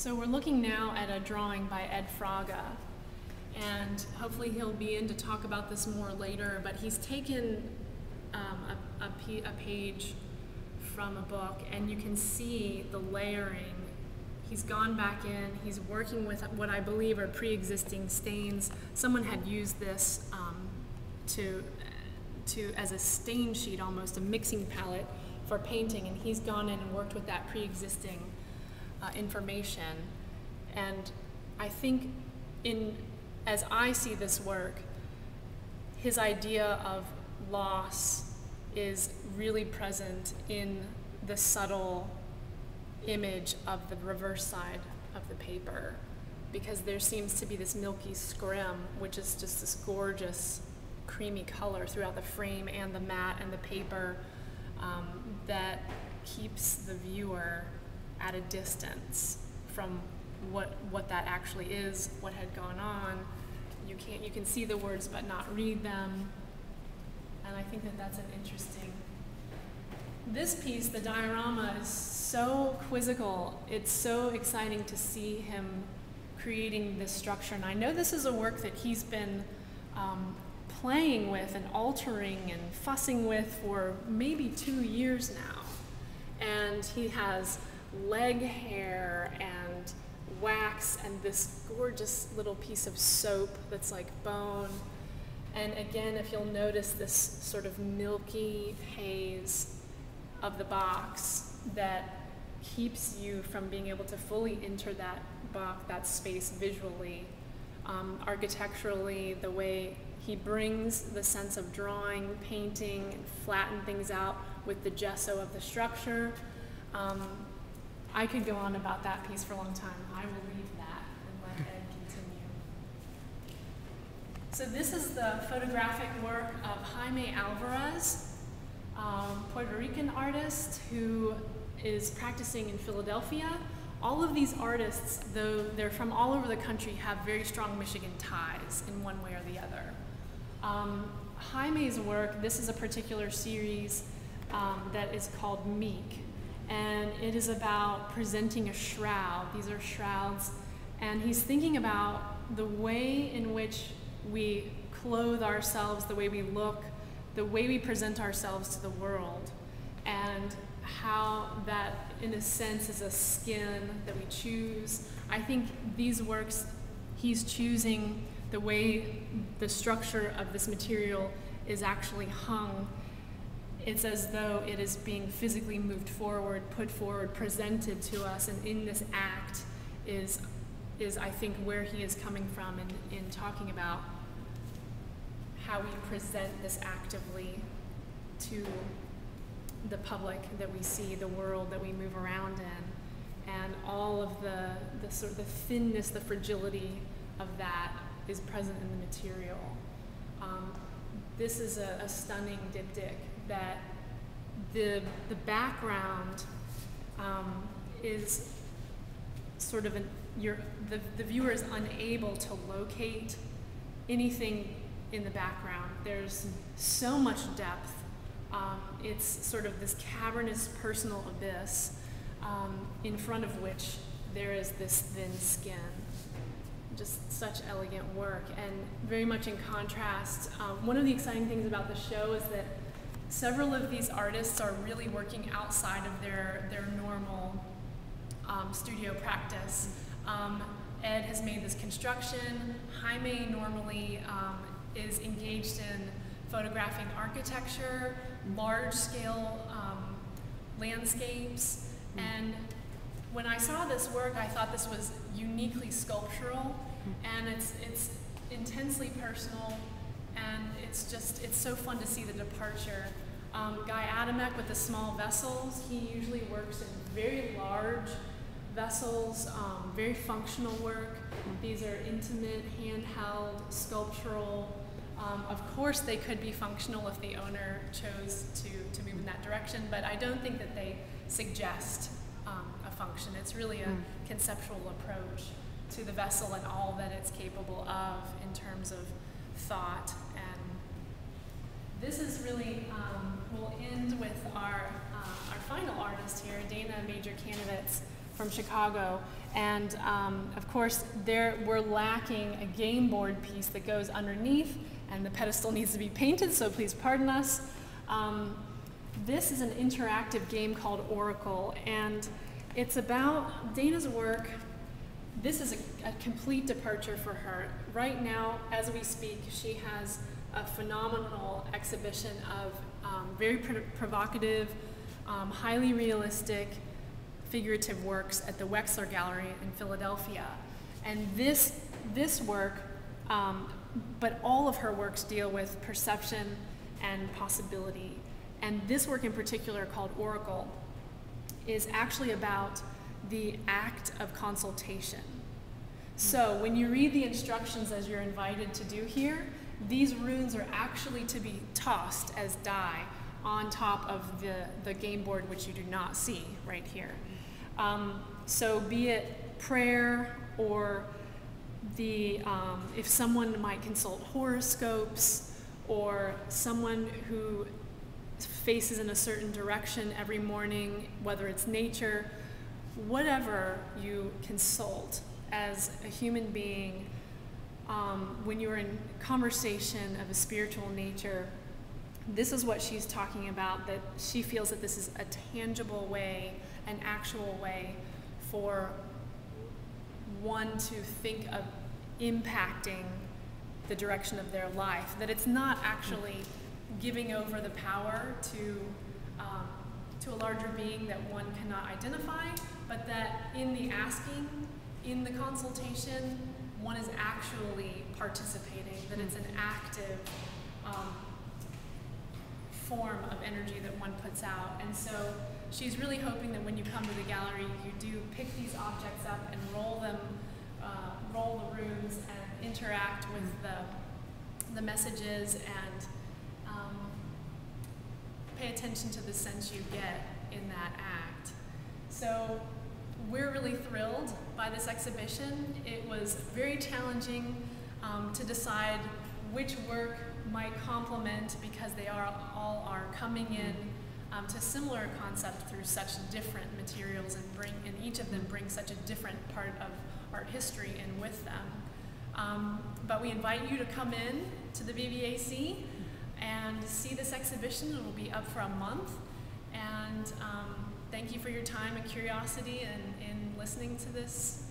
So we're looking now at a drawing by Ed Fraga, and hopefully he'll be in to talk about this more later, but he's taken a page from a book, and you can see the layering. He's gone back in, he's working with what I believe are pre-existing stains. Someone had used this as a stain sheet, almost a mixing palette for painting, and he's gone in and worked with that pre-existing information. And I think as I see this work, his idea of loss is really present in the subtle image of the reverse side of the paper, because there seems to be this milky scrim, which is just this gorgeous creamy color throughout the frame and the mat and the paper, that keeps the viewer at a distance from what that actually is, what had gone on. You can see the words but not read them, and I think that that's an interesting. This piece, the diorama, is so quizzical. It's so exciting to see him creating this structure, and I know this is a work that he's been playing with and altering and fussing with for maybe 2 years now. And he has leg hair and wax and this gorgeous little piece of soap that's like bone. And again, if you'll notice this sort of milky haze of the box that keeps you from being able to fully enter that box, that space visually. Architecturally, the way he brings the sense of drawing, painting, and flatten things out with the gesso of the structure. I could go on about that piece for a long time. I will leave that and let Ed continue. So this is the photographic work of Jaime Alvarez, Puerto Rican artist who is practicing in Philadelphia. All of these artists, though they're from all over the country, have very strong Michigan ties in one way or the other. Jaime's work, this is a particular series that is called Meek, and it is about presenting a shroud. These are shrouds, and he's thinking about the way in which we clothe ourselves, the way we look, the way we present ourselves to the world, and how that, in a sense, is a skin that we choose. I think these works, he's choosing the way the structure of this material is actually hung. It's as though it is being physically moved forward, put forward, presented to us, and in this act is I think where he is coming from in talking about how we present this actively to the public that we see, the world that we move around in, and all of the sort of the thinness, the fragility of that is present in the material. This is a stunning diptych that the background is sort of the viewer is unable to locate anything in the background. There's so much depth. It's sort of this cavernous personal abyss in front of which there is this thin skin. Just such elegant work, and very much in contrast. One of the exciting things about the show is that several of these artists are really working outside of their normal studio practice. Ed has made this construction. Jaime normally is engaged in photographing architecture, large-scale landscapes, and when I saw this work, I thought this was uniquely sculptural, and it's intensely personal, and it's so fun to see the departure. Guy Adamek with the small vessels, he usually works in very large vessels, very functional work. These are intimate, handheld, sculptural. Of course, they could be functional if the owner chose to move in that direction, but I don't think that they suggest a function. It's really a conceptual approach to the vessel and all that it's capable of in terms of thought. And this is really, we'll end with our final artist here, Dana Major Candidates. from Chicago. And of course, we're lacking a game board piece that goes underneath, and the pedestal needs to be painted, so please pardon us. This is an interactive game called Oracle, and it's about Dana's work. This is a complete departure for her. Right now, as we speak, she has a phenomenal exhibition of very provocative, highly realistic, figurative works at the Wexler Gallery in Philadelphia. And this work, but all of her works deal with perception and possibility. And this work in particular, called Oracle, is actually about the act of consultation. So when you read the instructions as you're invited to do here, these runes are actually to be tossed as die on top of the game board, which you do not see right here. So be it prayer, or if someone might consult horoscopes, or someone who faces in a certain direction every morning, whether it's nature, whatever you consult as a human being, when you're in conversation of a spiritual nature, this is what she's talking about, that she feels that this is a tangible way, an actual way for one to think of impacting the direction of their life, that it's not actually giving over the power to a larger being that one cannot identify, but that in the asking, in the consultation, one is actually participating, that it's an active form of energy that one puts out. And so she's really hoping that when you come to the gallery, you do pick these objects up and roll the runes and interact with the messages, and pay attention to the sense you get in that act. So we're really thrilled by this exhibition. It was very challenging to decide which work might complement, because they all are coming in to a similar concept through such different materials, and each of them bring such a different part of art history in with them. But we invite you to come in to the bbac and see this exhibition. It will be up for a month. And thank you for your time and curiosity and in listening to this